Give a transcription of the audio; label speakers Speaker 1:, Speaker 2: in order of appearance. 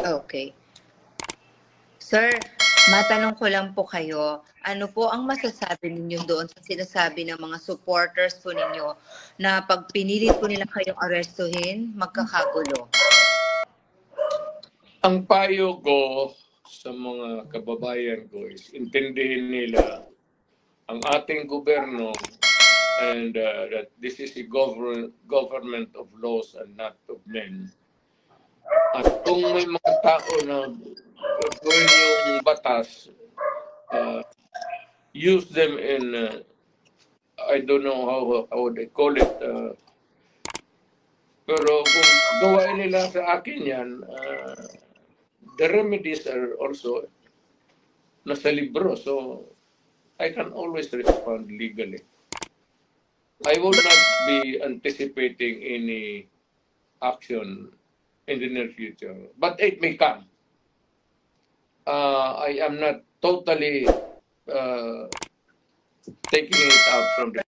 Speaker 1: Okay. Sir, matanong ko lang po kayo, ano po ang masasabi ninyo doon sa sinasabi ng mga supporters po ninyo na pag pinilit po nila kayong arestuhin, magkakagulo?
Speaker 2: Ang payo ko sa mga kababayan ko is intindihin nila ang ating gobyerno and that this is a government of laws and not of men. At kung may mga tao na gawin yung batas, use them in, I don't know how they call it, pero kung gawain nila sa akin yan, the remedies are also nasa libro, so I can always respond legally. I will not be anticipating any action in the near future, but it may come. I am not totally taking it out from the